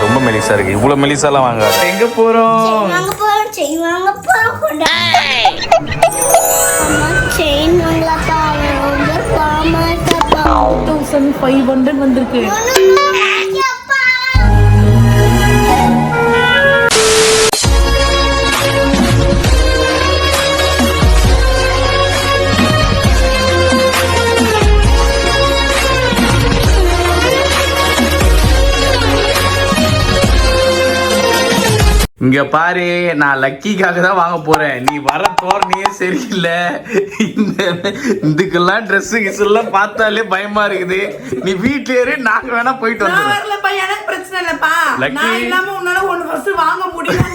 ரொம்ப மெலிசா இருக்கு. இவ்வளவு மெலிசாலாம் வாங்க. எங்க போறோம்? வந்திருக்கு. இங்க பாரு, நான் லக்கிக்காக தான் வாங்க போறேன். நீ வர தோரணையே சரியில்லை. இதுக்கெல்லாம் ட்ரெஸ் கிஸ்லாம் பார்த்தாலே பயமா இருக்குது. நீ வீட்ல இரு, நாங்க வேணா போயிட்டு வந்துடுறோம். எனக்கு பிரச்சனை இல்லப்பா. நான் இல்லாம உன்னால ஒன்னு ஃபர்ஸ்ட் வாங்க முடியும்.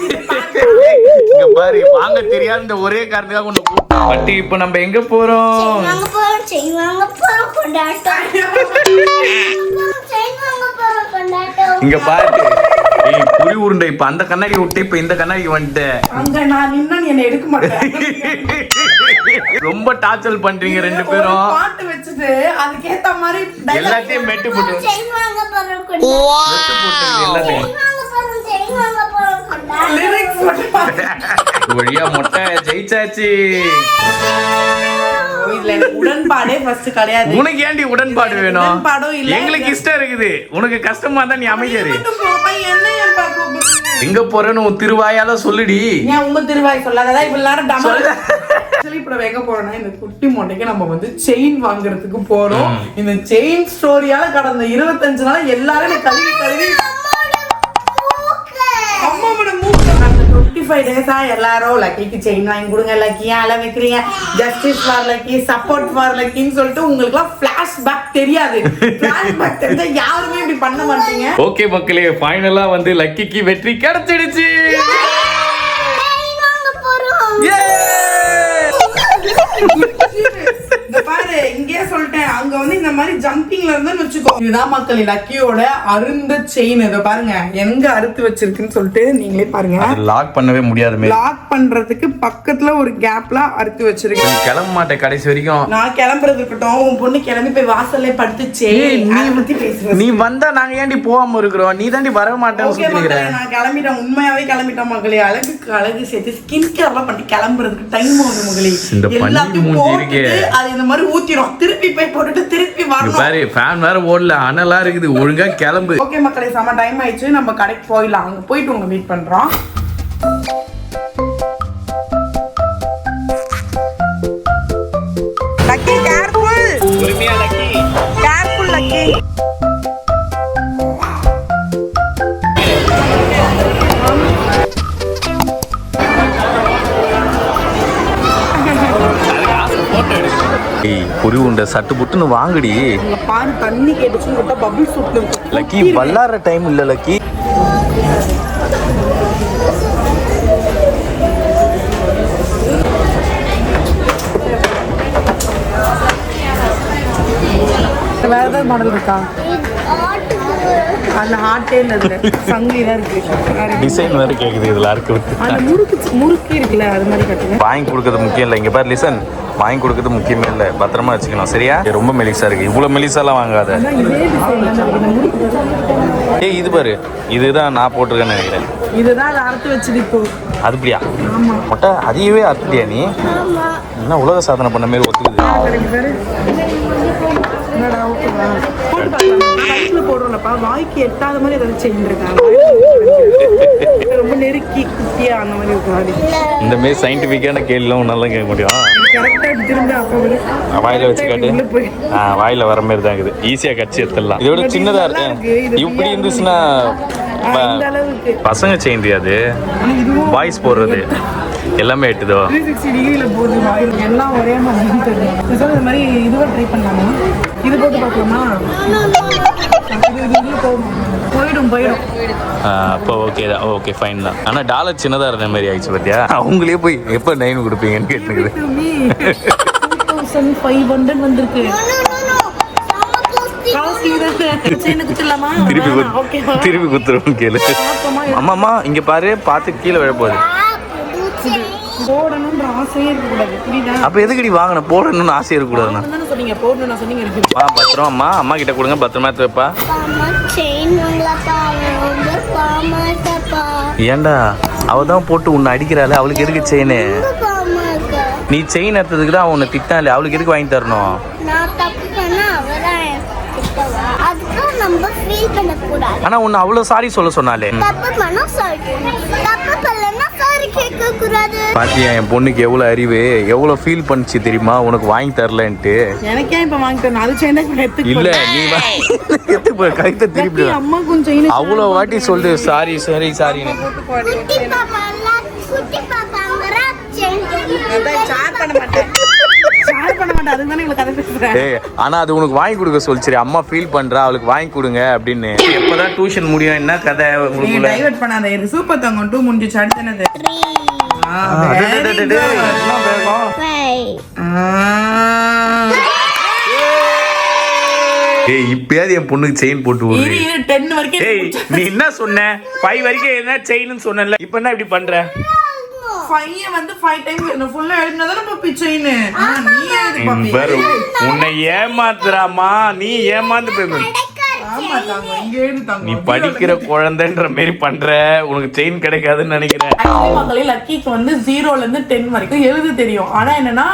இங்க பாரு, வாங்க தெரியாத இந்த ஒரே காரணத்துக்காக ஒன்னு கூப்பிட்டோம். பட்டி இப்போ நம்ம எங்க போறோம்? இங்க பாரு, புரி உருண்டை. இப்ப அந்த கண்ணாடி விட்டு இப்ப இந்த கண்ணாடி வந்துட்டேன். நான் நின்னா நீ என்ன எடுக்க மாட்டேன். ரொம்ப டார்ச்சர் பண்றீங்க ரெண்டு பேரும். பாட்டு வச்சிட்டு அதுக்கு ஏத்த மாதிரி எல்லாத்தையும் மெட்டு போட்டு வழியா மொட்டை ஜெயிச்சாச்சு. உடன்பாடே ஃபர்ஸ்ட் கிடையாது. உனக்கு ஏன்டி உடன்பாடு வேணும்? எங்களுக்கு இஷ்டம் இருக்குது. உனக்கு கஷ்டமா தான் நீ அமைதியாரு. எங்க போறேன்னு உன் திருவாயால சொல்லுடி. ஏன் உங்க திருவாய் சொல்லாததா? இவ்வளவு நேரம் இப்ப எங்க போறோம்னா இந்த குட்டி மொட்டைக்கு நம்ம வந்து செயின் வாங்குறதுக்கு போறோம். இந்த செயின் ஸ்டோரியால கடந்த 25 நாள் எல்லாரும் கழுவி கழுவி அம்மாவோட மூக்கு 25 டேஸா எல்லாரும் லக்கிக்கு செயின் வாங்கி கொடுங்க, லக்கியா அல வைக்கிறீங்க, justice for Lucky, support for லக்கின்னு சொல்லிட்டு உங்களுக்கு எல்லாம் பிளாஷ் பேக் தெரியாது. பிளாஷ் பேக் தெரிஞ்சா யாருமே இப்படி பண்ண மாட்டீங்க. ஓகே மக்களே, ஃபைனலா வந்து லக்கிக்கு வெற்றி கிடைச்சிடுச்சு. பாரு, இங்கே சொல்லிட்டேன், அங்க வந்து இந்த மாதிரி ஜம்பிங்ல இருந்து வச்சுக்கோ. இதுதான் மக்கள் லக்கியோட அருந்த செயின். இதை பாருங்க எங்க அறுத்து வச்சிருக்குன்னு சொல்லிட்டு நீங்களே பாருங்க. லாக் பண்ணவே முடியாது. லாக் பண்றதுக்கு பக்கத்துல ஒரு கேப்ல அறுத்து வச்சிருக்கேன். கிளம்ப மாட்டேன் கடைசி வரைக்கும். நான் கிளம்புறது இருக்கட்டும், உன் பொண்ணு கிளம்பி போய் வாசல்ல படுத்துச்சே. நீ வந்தா நாங்க ஏன்டி போகாம இருக்கிறோம்? நீ தாண்டி வர மாட்டேன்னு சொல்லிக்கிற. நான் கிளம்பிட்டேன், உண்மையாவே கிளம்பிட்டேன் மக்களே. அழகுக்கு அழகு சேர்த்து ஸ்கின் கேர் எல்லாம் பண்ணி கிளம்புறதுக்கு டைம் ஆகுது மக்களே. எல்லாத்தையும் போட்டு அது இந்த மாதிரி ஊத்திரும், திருப்பி போய் போட்டுட்டு திருப்பி வரணும். பாரு, ஃபேன் வேற ஓடல, அனலா இருக்குது. ஒழுங்கா கிளம்பு. ஓகே மக்களே, செம டைம் ஆயிடுச்சு. நம்ம கடைக்கு போயிடலாம். அங்க போயிட்டு உங்க மீட் பண்றோம். Lucky careful. பொறுமையா லக்கி. Careful Lucky. புரி உண்ட சட்டு புட்டுன்னு வாங்குடி. பாரு, தண்ணி கேட்டுச்சு பபிள் சூட்ல. லக்கி வல்லாற டைம் இல்ல லக்கி. வேற ஏதாவது மாடல் இருக்கா? அந்த ஹார்ட்டேல இருக்கு சங்கிலி தான் இருக்கு. டிசைன் வேற கேக்குது இதுல இருக்கு. அந்த முறுக்கு இருக்குல்ல, அது மாதிரி கட்டுங்க. வாங்கி கொடுக்கிறது முக்கியம் இல்ல. இங்க பாரு லிசன், வாங்கி கொடுக்கிறது முக்கியமே இல்ல. பத்திரமா வச்சுக்கணும் சரியா? ரொம்ப மெலிசா இருக்கு. இவ்வளவு மெலிசாலாம் வாங்காத. ஏய் இது பாரு, இதுதான் நான் போட்டிருக்கேன்னு நினைக்கிறேன். இதுதான் அறுத்து வச்சது இப்போ. அதுபடியா? மொட்டை அதையவே அறுத்துட்டியா நீ? என்ன உலக சாதனை பண்ண மாதிரி ஒத்துக்குது. போடுறோம்லப்பா, வாய்க்கு எட்டாத மாதிரி ஏதாவது செயின் இருக்காங்க. ரொம்ப நெருக்கி குட்டியா அந்த மாதிரி இருக்காது. இந்த மாதிரி சயின்டிபிக்கான கேள்விலாம் உன்னால கேட்க முடியும். வாயில வச்சு காட்டு. வாயில வர மாதிரி தான் இருக்குது. ஈஸியா கட்சி எடுத்துடலாம். இதோட சின்னதா இருக்கு. இப்படி இருந்துச்சுன்னா பசங்க செயின் அது வாய்ஸ் போடுறது எல்லாமே எட்டுதோ. 360 டிகிரில போகுது வாயில். எல்லாம் ஒரே மாதிரி தெரியும். இந்த மாதிரி இதுவா ட்ரை பண்ணலாமா? இது போட்டு பார்க்கலாமா? போயிடும். அப்போ ஓகே தான். ஓகே ஃபைன் தான். ஆனால் டாலர் சின்னதாக இருந்த மாதிரி ஆயிடுச்சு பார்த்தியா? அவங்களே போய் எப்போ 9 கொடுப்பீங்கன்னு கேட்டுருக்குது. 2500 வந்திருக்கு. திருப்பி குத்துருவோம் கேளு. அம்மாம்மா இங்கே பாரு, பார்த்து கீழே விழ போகுது. போடணும்ன்ற ஆசையே இருக்கக்கூடாது, புரியுதா? அப்ப எதுக்கடி வாங்கின போடணும்னு ஆசை இருக்கக்கூடாதுண்ணா? தானே சொன்னீங்க போடணும்னு சொன்னீங்க. இருக்கு வா பத்திரம் அம்மா கிட்ட கொடுங்க, பத்திரமா எடுத்து வைப்பா. ஏன்டா அவ தான் போட்டு உன்னை அடிக்கிறாள், அவளுக்கு எதுக்கு செயின்? நீ செயின் எடுத்ததுக்கு தான் உன்னை திட்டாலே, அவளுக்கு எதுக்கு வாங்கி தரணும்? ஆனா உன்னை அவ்வளவு சாரி சொல்ல சொன்னாலே. பாத்தியா என் பொண்ணுக்கு எவ்வளவு அறிவு, எவ்வளவு ஃபீல் பண்ணிச்சு தெரியுமா உனக்கு வாங்கி தரலன்ட்டு. எனக்கே இப்ப வாங்கி தரணும், அது செயின் எடுத்து இல்ல நீ எடுத்து போய் கைத்த திருப்பி. அம்மா கொஞ்சம் அவ்வளவு வாட்டி சொல்லு சாரி சாரி சாரின்னு. ஆனா அது உனக்கு வாங்கி கொடுக்க சொல்லிச்சு, அம்மா ஃபீல் பண்றா அவளுக்கு வாங்கி கொடுங்க அப்படின்னு. எப்பதான் டியூஷன் முடியும், என்ன கதை உங்களுக்கு? டைவர்ட் பண்ணாத, இது சூப்பர் தங்கம் 2 முடிஞ்சிச்சு, அடுத்தது இப்பயாவது என் பொண்ணுக்கு செயின் போட்டு விடு. 10 வரைக்கும் நீ என்ன சொன்ன? 5 வரைக்கும் என்ன செயின்னு சொன்னல, இப்ப என்ன இப்படி பண்ற? 5 வந்து 5 டைம் வேணும், ஃபுல்லா எழுதினதானே பப்பி செயின். நீ எழுது பப்பி. உன்னை ஏமாத்துறாமா, நீ ஏமாந்து போய். ஆமா தாங்க, இங்க எழுது தாங்க. நீ படிக்கிற குழந்தைன்ற மாதிரி பண்ற, உனக்கு செயின் கிடைக்காதுன்னு நினைக்கிறேன். ஆக்சுவலி மக்களே லக்கிக்கு வந்து 0ல இருந்து 10 வரைக்கும் எழுத தெரியும். ஆனா என்னன்னா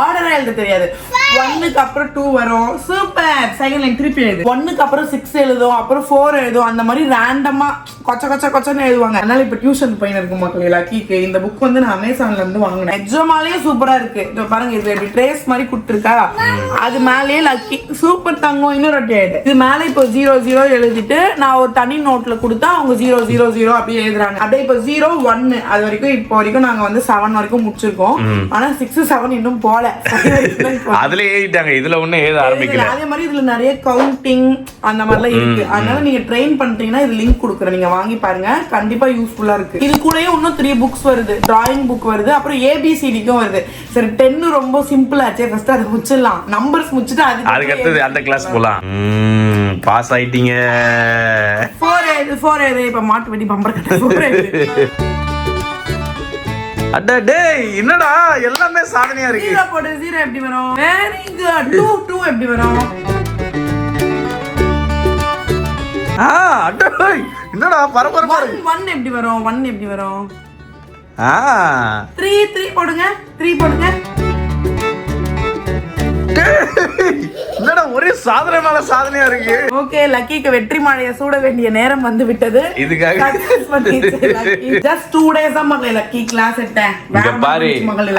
ஆர்டரா எழுத தெரியாது. 1க்கு அப்புறம் 2 வரும், சூப்பர். செகண்ட் லைன் திருப்பி எழுது. 1க்கு அப்புறம் 6 எழுதும், அப்புறம் 4 எழுதும், அந்த மாதிரி ரேண்டமா கொச்சன்னு எழுதுவாங்க. அதனால இப்ப டியூஷன் பையன் இருக்கு மக்களே லக்கிக்கு. இந்த புக் வந்து நான் அமேசான்ல இருந்து வாங்கினேன். நிஜமாலே சூப்பரா இருக்கு. இதோ பாருங்க, இது எப்படி ட்ரேஸ் மாதிரி கொடுத்துருக்கா, அது மேலேயே லக்கி சூப்பர் தங்கம் இன்னொரு ரொட்டி ஆயிடுது. இது மேலே இப்போ 0 எழுதிட்டு நான் ஒரு தனி நோட்ல கொடுத்தா அவங்க 0 அப்படியே எழுதுறாங்க. அப்படியே இப்போ 0 1 அது வரைக்கும் இப்போ வரைக்கும் நாங்க வந்து 7 வரைக்கும் முடிச்சிருக்கோம். ஆனா 6 7 இன்னும் போல. அதுல ஏறிட்டாங்க, இதுல ஒண்ணு எழுத ஆரம்பிக்கல. அதே மாதிரி இதுல நிறைய கவுண்டிங் அந்த மாதிரிலாம் இருக்கு. அதனால நீங்க ட்ரெயின் பண்றீங்கன்னா இது லிங்க் கொடுக்குறேன், நீங்க வாங்கி பாருங்க, கண்டிப்பா யூஸ்ஃபுல்லா இருக்கு. இது கூடயே இன்னும் 3 புக்ஸ் வருது, டிராயிங் புக் வருது, அப்புறம் ABCDக்கும் வருது. சரி 10 ரொம்ப சிம்பிள் ஆச்சே, ஃபர்ஸ்ட் அதை முடிச்சிடலாம். நம்பர்ஸ் முடிச்சிட்டு அதுக்கு அடுத்தது அந்த கிளாஸ் போலாம். பாஸ் ஆயிட்டீங்க. 4 இப்ப மாட்டு வெடி பம்பர் கட்ட 4 அட டேய் என்னடா எல்லாமே சாதனையா இருக்கு. 0 போடு, 0 எப்படி வரும்? Very good. 2 எப்படி வரும்? அட டேய் என்னடா பரபரப்பா இருக்கு. 1 எப்படி வரும்? 1 எப்படி வரும்? 3 போடுங்க, 3 போடுங்க. என்னடா ஒரே சாதனை மேல சாதனையா இருக்கு. ஓகே, லக்கிக்கு வெற்றி மாலையை சூட வேண்டிய நேரம் வந்து விட்டது. இதுக்காக just 2 days தான் மகளே லக்கி கிளாஸ் எடுத்தேன். இங்க பாரு,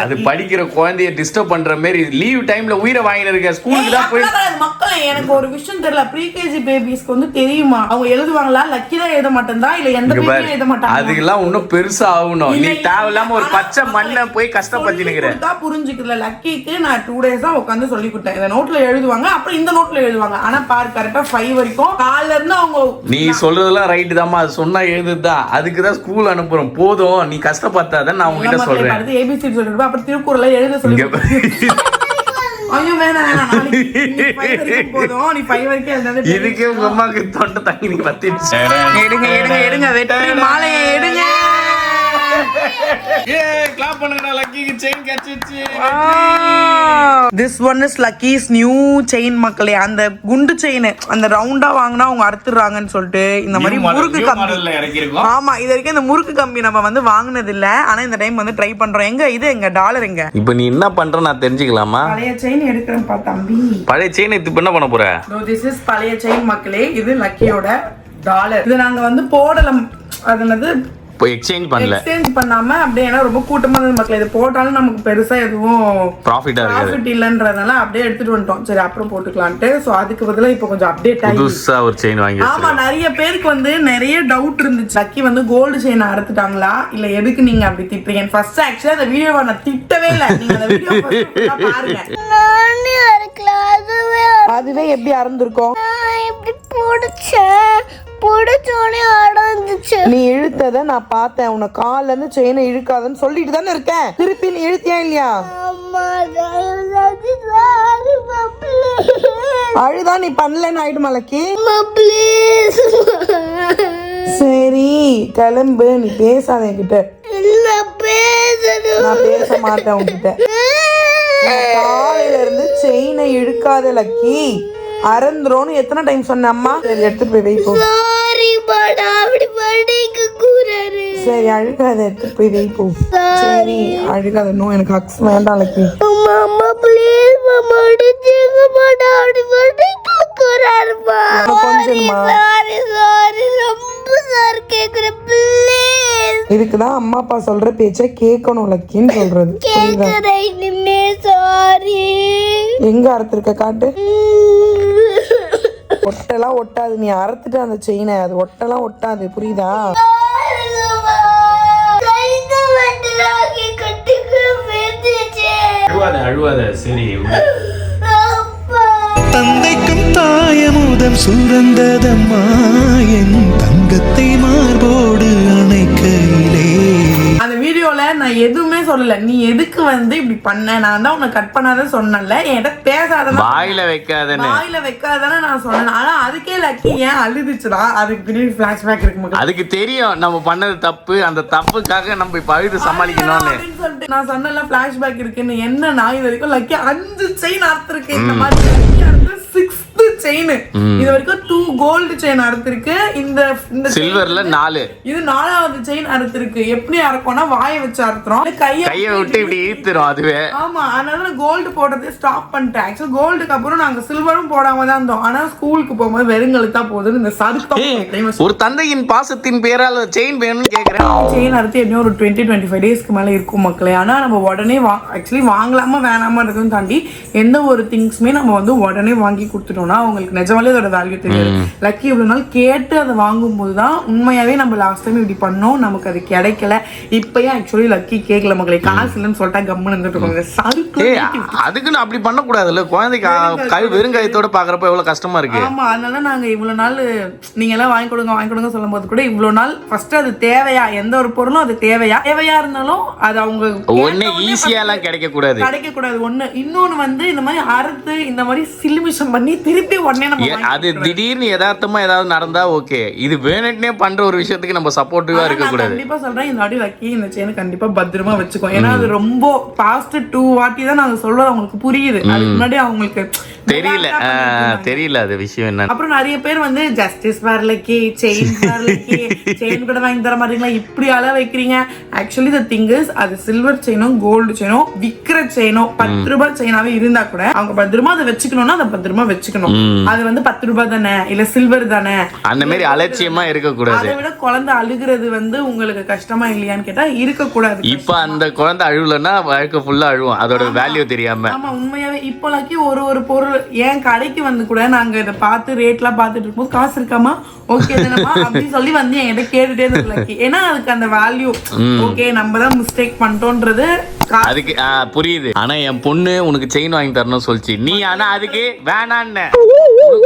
அது படிக்கிற குழந்தைய டிஸ்டர்ப் பண்ற மாதிரி லீவ் டைம்ல உயிரை வாங்கிட்டு இருக்க. ஸ்கூலுக்கு தான் போய் மக்களே எனக்கு ஒரு விஷயம் தெரியல, ப்ரீகேஜி பேபிஸ்க்கு வந்து தெரியுமா அவங்க எழுதுவாங்களா? லக்கி தான் எழுத மாட்டேன்டா, இல்ல எந்த பேபியும் எழுத மாட்டாங்க. அதுக்கெல்லாம் இன்னும் பெருசா ஆகணும். நீ தேவையில்லாம ஒரு பச்சை மண்ணை போய் கஷ்டப்பட்டு நிக்கிற. புரிஞ்சுக்கல. லக்கிக்கு நான் 2 days தான் உட்காந்து சொல்லி கொடுத்தேன். இந்த நோட்ல எழுதுவாங்க, அப்புறம் இந்த நோட்ல எழுதுவாங்க. ஆனா பாரு கரெக்டா 5 வரைக்கும் காலையில இருந்து அவங்க. நீ சொல்றதெல்லாம் ரைட் தான்மா, அது சொன்னா எழுதுதான், அதுக்கு தான் ஸ்கூல் அனுப்புறோம். போதும் நீ கஷ்டப்பட்டாதான் நான் உங்ககிட்ட சொல்றேன். அடுத்து ABCD சொல்லிட்டு அப்புறம் திருக்குறளை எழுத சொல்லி. ஐயோ வேணாம் நாளைக்கு நீ 5 வரைக்கும் போதும், நீ 5 வரைக்கும் எழுதாத. இதுக்கே உங்க அம்மாக்கு தொண்டை தண்ணி வத்திடுச்சு. எடுங்க வெற்றி மாலையை எடுங்க. கிளாப் பண்ணுங்கடா, லக்கிக்கு செயின் கிடைச்சிருச்சு. This one is Lucky's new chain மக்களே. அந்த குண்டு செயின் அந்த ரவுண்டா வாங்கினா அவங்க அறுத்துறாங்கன்னு சொல்லிட்டு இந்த மாதிரி முறுக்கு கம்பி. ஆமா, இது வரைக்கும் இந்த முறுக்கு கம்பி நம்ம வந்து வாங்கினது இல்ல. ஆனா இந்த டைம் வந்து ட்ரை பண்றோம். எங்க டாலர் எங்க? இப்போ நீ என்ன பண்ற நான் தெரிஞ்சுக்கலாமா? பழைய செயின் எடுக்கிறேன் பா தம்பி. பழைய செயின் இப்போ என்ன பண்ண போற? This is பழைய செயின் மக்களே. இது லக்கியோட டாலர். இது நாங்க வந்து போடலாம், அதனது எக்ஸ்சேஞ்ச் பண்ணாம அப்படியே. ஏன்னா ரொம்ப கூட்டமா இருந்தது மக்களே, இது போட்டாலும் நமக்கு பெருசா எதுவும் ப்ராஃபிட் இல்லன்றதுனால அப்படியே எடுத்துட்டு வந்துட்டோம். சரி அப்புறம் போட்டுக்கலான்ட்டு. சோ அதுக்கு பதிலா இப்போ கொஞ்சம் அப்டேட் ஆகி புதுசா ஒரு செயின் வாங்கி. ஆமா, நிறைய பேருக்கு வந்து நிறைய டவுட் இருந்துச்சு. லக்கி வந்து கோல்டு செயின் அறுத்துட்டாங்களா இல்ல எதுக்கு நீங்க அப்படி திட்டுறீங்க? ஃபர்ஸ்ட் ஆக்சுவலா அந்த வீடியோவை நான் திட்டவே இல்ல. நீங்க அந்த வீடியோ பாருங்க. அதுவே எப்படி அறந்திருக்கும். நீ இழுத்தத நான் பார்த்தேன். உன்னை கால்ல இருந்து செயினை இழுக்காதன்னு சொல்லிட்டு தானே இருக்கேன். திருப்பி நீ இழுத்தியா இல்லையா? அழுதா நீ பண்ணலன்னு ஆயிடுமா லக்கி? சரி கிளம்பு, நீ பேசாத என்கிட்ட. நான் பேச மாட்டேன் உங்ககிட்ட. காலையில இருந்து செயினை இழுக்காத லக்கி, அறந்துரோன்னு எத்தனை டைம் சொன்ன அம்மா? சரி எடுத்துட்டு போய் வைப்போம். சரி அழுகாத, எடுத்துட்டு போய் வைப்போம். சரி அழுகாத. நோ, எனக்கு அக்ஸ் வேண்டாம் லக்கி. இதுக்குதான் அம்மா அப்பா சொல்ற பேச்ச கேட்கணும் லக்கின்னு சொல்றது. எங்க அறுத்திருக்க காட்டு. ஒட்டெல்லாம் ஒட்டாது, நீ அறுத்துட்டு அந்த செயினை, அது ஒட்டெல்லாம் ஒட்டாது, புரியுதா? அழுவாத. சரி, தந்தைக்கும் தாயமுதம் சுரந்ததம்மா என் தங்கத்தை மார்போடு அணைக்கையிலே. அந்த வீடியோல நான் எதுவுமே சொல்லல. நீ எதுக்கு வந்து இப்படி பண்ண? நான் தான் உன்னை கட் பண்ணாத சொன்னல, என்கிட்ட பேசாத, வாயில வைக்காதன்னு நான் சொன்னேன். ஆனா அதுக்கே லக்கி ஏன் அழுதுச்சுடா? அதுக்கு பின்னாடி பிளாஷ்பேக் இருக்கு. அதுக்கு தெரியும் நம்ம பண்ணது தப்பு, அந்த தப்புக்காக நம்ம இப்ப அழுது சமாளிக்கணும்னு சொல்லிட்டு நான் சொன்னல பிளாஷ்பேக் இருக்குன்னு. என்னன்னா இது வரைக்கும் லக்கி 5 செயின் அறுத்திருக்கு. இந்த மாதிரி 6th செயின். இது வரைக்கும் 2 கோல்டு செயின் அறுத்திருக்கு. இந்த சில்வர்ல 4. இது 4வது செயின் அறுத்திருக்கு. எப்படி அறுக்கோம்னா வாயை வச்சு அறுத்துறோம், கையை விட்டு இப்படி இழுத்துறோம் அதுவே. ஆமா, அதனால கோல்டு போடுறதே ஸ்டாப் பண்ணிட்டேன். ஆக்சுவலா கோல்டுக்கு அப்புறம் நாங்க சில்வரும் போடாம தான் இருந்தோம். ஆனா ஸ்கூலுக்கு போகும்போது வெறுங்களுக்கு தான் போகுது. இந்த சதுக்கம் ஒரு தந்தையின் பாசத்தின் பேரால் செயின் வேணும்னு கேக்குறேன். செயின் அறுத்து எப்படியும் ஒரு 20-25 டேஸ்க்கு மேல இருக்கும் மக்களே. ஆனா நம்ம உடனே ஆக்சுவலி வாங்கலாமா வேணாமா இருக்குன்னு தாண்டி எந்த ஒரு திங்ஸ்மே நம்ம வந்து உடனே வாங்கி கொடுத்துட்டோம்னா அவங்களுக்கு நிஜமாலே அதோட வேல்யூ தெரியாது. லக்கி இவ்வளவு நாள் கேட்டு அதை வாங்கும் போதுதான் உண்மையாவே நம்ம லாஸ்ட் டைம் இப்படி பண்ணோம், நமக்கு அது கிடைக்கல. இப்பயும் ஆக்சுவலி லக்கி கேட்கல மக்களே, காசு இல்லைன்னு சொல்லிட்டா கம்முன்னு இருந்துட்டு இருக்காங்க. அதுக்குன்னு அப்படி பண்ண கூடாதுல்ல, குழந்தைக்கு வெறும் கையத்தோட பாக்குறப்ப எவ்வளவு கஷ்டமா இருக்கு. ஆமா, அதனால நாங்க இவ்வளவு நாள் நீங்க எல்லாம் வாங்கி கொடுங்க சொல்லும் போது கூட இவ்வளவு நாள் ஃபர்ஸ்ட் அது தேவையா, எந்த ஒரு பொருளும் அது தேவையா இருந்தாலும் அது அவங்க ஒண்ணு ஈஸியா எல்லாம் கிடைக்க கூடாது. ஒண்ணு. இன்னொன்னு வந்து இந்த மாதிரி அறுத்து இந்த மாதிரி சிலுமிஷம் பண்ணி திருப்பி உடனே நம்ம அது திடீர்னு யதார்த்தமா ஏதாவது நடந்தா ஓகே, இது வேணும்னே பண்ற ஒரு விஷயத்துக்கு நம்ம சப்போர்ட்டிவா இருக்க கூடாது. கண்டிப்பா சொல்றேன், இந்த வாட்டி லக்கி இந்த செயினை கண்டிப்பா பத்திரமா வச்சுக்கோ. ஏன்னா அது ரொம்ப பாஸ்ட் 2 வாட்டி தான் நாங்க சொல்றது அவங்களுக்கு புரியுது. அதுக்கு முன்னாடி அவங்களுக்கு தெரியல அது விஷயம் என்ன. அப்புறம் நிறைய பேர் வந்து ஜஸ்டிஸ் வரலக்கி, செயின் கூட வாங்கி தர மாட்டீங்களா, இப்படி அள வைக்கிறீங்க. ஆக்சுவலி தி திங் இஸ், அது சில்வர் செயினோ கோல்டு செயினோ விக்கிற செயினோ 10 ரூபாய் செயினாவே இருந்தா கூட அவங்க பத்திரமா அதை வச்சுக்கணும்னா அதை பத்திரமா வச்சுக்கணும். அது வந்து 10 ரூபாய் தானே இல்ல சில்வர் தானே, அந்த மாதிரி அலட்சியமா இருக்க கூடாது. அதை விட குழந்தை அழுகிறது வந்து உங்களுக்கு கஷ்டமா இல்லையான்னு கேட்டா இருக்க கூடாது. இப்ப அந்த குழந்தை அழுவலன்னா வாழ்க்கை ஃபுல்லா அழுவும், அதோட வேல்யூ தெரியாம. ஆமா, உண்மையாவே இப்போ லக்கி ஒரு பொருள் ஏன் கடைக்கு வந்து கூட நாங்க இதை பார்த்து ரேட்லாம் பார்த்துட்டு இருக்கும்போது காசு இருக்காமா ஓகே தானமா அப்படின்னு சொல்லி வந்து என்கிட்ட கேட்டுட்டே இருக்கு. ஏன்னா அதுக்கு அந்த வேல்யூ ஓகே நம்ம தான் மிஸ்டேக் பண்ணிட்டோன்றது அதுக்கு புரியுது. ஆனா என் பொண்ணு உனக்கு செயின் வாங்கி தரணும்னு சொல்லிச்சு, நீ ஆனா அதுக்கு வேணான்னு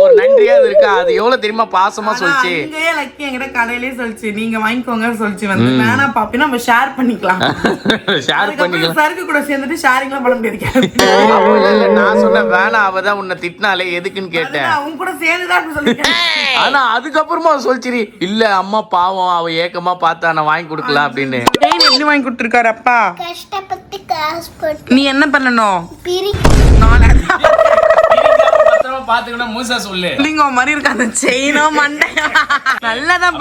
ஒரு நன்றியாவது இருக்கா? அது எவ்வளவு தெரியுமா பாசமா சொல்லிச்சு. இங்கேயே லக்கி என்கிட்ட கடையிலே சொல்லிச்சு நீங்க வாங்கிக்கோங்க சொல்லிச்சு. வந்து வேணா பாப்பி நம்ம ஷேர் பண்ணிக்கலாம். சருக்கு கூட சேர்ந்துட்டு ஷேரிங்லாம் பண்ண முடியாது. நான் சொன்னேன் வேணாம், அவதான் உன்னை திட்டினாலே எதுக்குன்னு கேட்டேன். அவங்க கூட சேர்ந்துதான் சொல்லிட்டேன். ஆனா அதுக்கப்புறமா சொல்லிச்சிரி இல்ல அம்மா பாவம் அவ ஏக்கமா பார்த்தா நான் வாங்கி கொடுக்கலாம் அப்படின்னு. எப்படி வாங்கி கொடுத்துருக்காரு அப்பா? கஷ்டப்பட்டு காசு போட்டு நீ என்ன பண்ணணும்? பாத்துக்கணும் மூசா சொல்லு மாதிரி இருக்கு அந்த செயினோ மண்டை நல்லதான்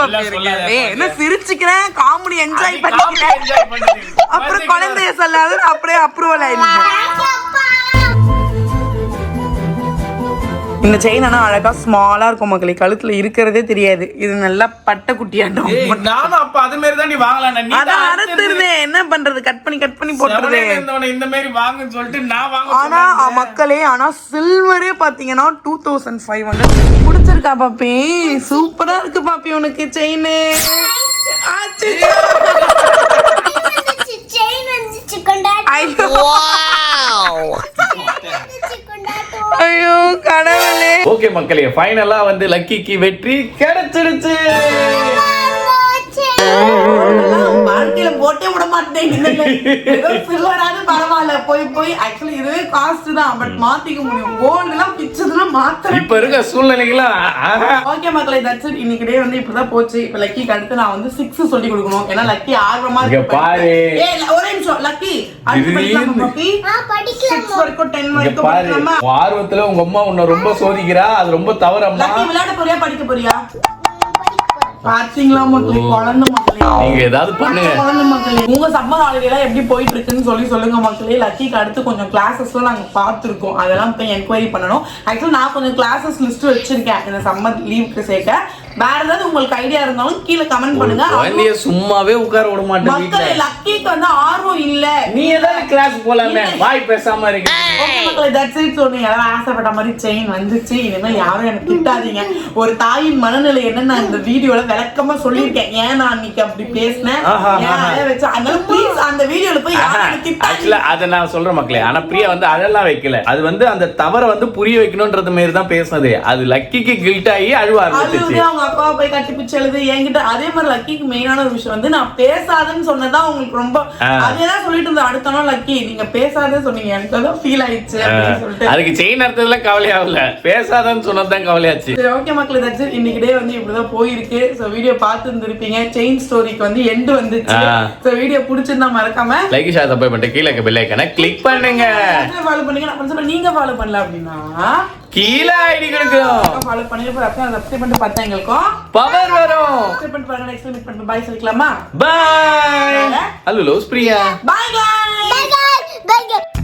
என்ன சிரிச்சுக்கிறேன், காமெடி என்ஜாய் பண்ணிக்கிறேன். அப்புறம் குழந்தைய சொல்லாத அப்படியே அப்ரூவல் ஆயிடுச்சு. இந்த செயின் ஆனா அழகா ஸ்மாலா இருக்கும் மக்களே, கழுத்துல இருக்கிறதே தெரியாது. இது நல்லா பட்டை குட்டியாட்டம். நானும் அப்ப அது மாதிரி தான் நீ வாங்கலாம். அதான் அறுத்துருந்தேன், என்ன பண்றது, கட் பண்ணி போட்டுருது. இந்த மாதிரி வாங்குன்னு சொல்லிட்டு நான் வாங்க. ஆனா மக்களே, ஆனா சில்வரே பாத்தீங்கன்னா 2500 பிடிச்சிருக்கா பாப்பி? சூப்பரா இருக்கு பாப்பி உனக்கு செயின். ஐயோ கடவுளே. ஓகே மக்களே, ஃபைனலா வந்து லக்கிக்கு வெற்றி கிடைச்சிடுச்சு. வாழ்க்கையில போட்டே விட மாட்டேன். ஏதோ சில்வராது பரவாயில்ல, போய் ஆக்சுவலி இதுவே காஸ்ட் தான், பட் மாத்திக்க முடியும். கோல்டு எல்லாம் பிச்சதுன்னா மாத்த இப்ப இருக்க சூழ்நிலைகள்லாம் ஓகே மக்களே, தட்ஸ் இட். இன்னைக்கு டே வந்து இப்படிதான் போச்சு. இப்ப லக்கிக்கு அடுத்து நான் வந்து 6 சொல்லி கொடுக்கணும். ஏன்னா லக்கி ஆர்வமா இருக்கு. பாரு ஒரே நிமிஷம் லக்கி, அடுத்து படிக்கலாம் பாப்பி. படிக்கலாம் 6 வரைக்கும் 10 வரைக்கும் படிக்கலாமா? ஆர்வத்துல உங்க அம்மா உன்னை ரொம்ப சோதிக்கிறா, அது ரொம்ப தவறம்மா. லக்கி விளையாட போறியா படிக்க போறியா? பாத்தீங்களா மக்களே, குழந்தை மக்களே, நீங்க ஏதாவது பண்ணுங்க. குழந்தை மக்களே, உங்க சம்மர் ஹாலிடே எல்லாம் எப்படி போயிட்டு இருக்குன்னு சொல்லுங்க மக்களே. லக்கிக்கு அடுத்து கொஞ்சம் கிளாஸஸ்லாம் நாங்க பார்த்துருக்கோம், அதெல்லாம் போய் என்கொயரி பண்ணணும். ஆக்சுவலி நான் கொஞ்சம் கிளாஸஸ் லிஸ்ட் வச்சிருக்கேன் இந்த சம்மர் லீவுக்கு சேர்க்க. வேற ஏதாவது உங்களுக்கு ஐடியா இருந்தாலும் கீழே கமெண்ட் பண்ணுங்க. குழந்தைய சும்மாவே உட்கார விட மாட்டேன். மக்களே லக்கிக்கு வந்து ஆர்வம் இல்ல. நீ ஏதாவது கிளாஸ் போலாமே, வாய் பேசாம இருக்கு. ஓகே மக்களே, தட்ஸ் இட். சொன்னீங்க எல்லாரும் ஆசைப்பட்ட மாதிரி செயின் வந்துச்சு. இனிமேல் யாரும் எனக்கு திட்டாதீங்க. ஒரு தாயின் மனநிலை என்னன்னு நான் இந்த வீடியோல விளக்கமா சொல்லியிருக்கேன். ஏன் நான் அன்னைக்கு அப்படி பேசினேன், அதனால ப்ளீஸ் அந்த வீடியோல போய் ஆக்சுவலா அதை நான் சொல்றேன் மக்களே. ஆனா பிரியா வந்து அதெல்லாம் வைக்கல. அது வந்து அந்த தவறை வந்து புரிய வைக்கணும்ன்றது மாதிரி தான் பேசினது. அது லக்கிக்கு கில்ட் ஆகி அழுவ ஆரம்பிச்சிச்சு. அவங்க அப்பாவை போய் கட்டி பிடிச்சு எழுது என்கிட்ட. அதே மாதிரி லக்கிக்கு மெயினான ஒரு விஷயம் வந்து நான் பேசாதன்னு சொன்னதான் உங்களுக்கு ரொம்ப அதேதான் சொல்லிட்டு இருந்தேன். அடுத்த நாள் லக்கி நீங்க பேசாதன்னு சொன்னீங்க, எனக்கு அதான் ஃபீல் ஆயிடுச்சு அப்படின்னு சொல்லிட்டு. அதுக்கு செயின் அர்த்தத்துல கவலையாகல, பேசாதன்னு சொன்னதான் கவலையாச்சு. சரி ஓகே மக்களே, தட்ஸ் இட். இன்னைக்கு டே வந்து இப்படிதான் போயிருக்கு. சோ வீடியோ பார்த்து இருந்திருப்பீங்க. செயின் ஸ்டோரிக்கு வந்து எண்ட் வந்துச்சு. சோ வீடியோ பிடிச்சிருந்தா மறக்காம லைக் ஷேர் சப்ஸ்கிரைப் பண்ணிட்டு கீழே இருக்க பெல் ஐகானை கிளிக் பண்ணுங்க. ஃபாலோ பண்ணுங்க. நான் சொல்றேன் நீங்க ஃபாலோ பண்ணல அப்படின்னா கீழே ஐடி கொடுக்கும், ஃபாலோ பண்ணிட்டு சப்ஸ்கிரைப் பண்ணிட்டு பார்த்தா எங்களுக்கும் பவர் வரும். சப்ஸ்கிரைப் பண்ணிட்டு பாருங்க. நெக்ஸ்ட் மீட் பண்ணிட்டு பை சொல்லிக்கலாமா? Bye. Hello Priya. Bye guys. Bye guys. Bye guys.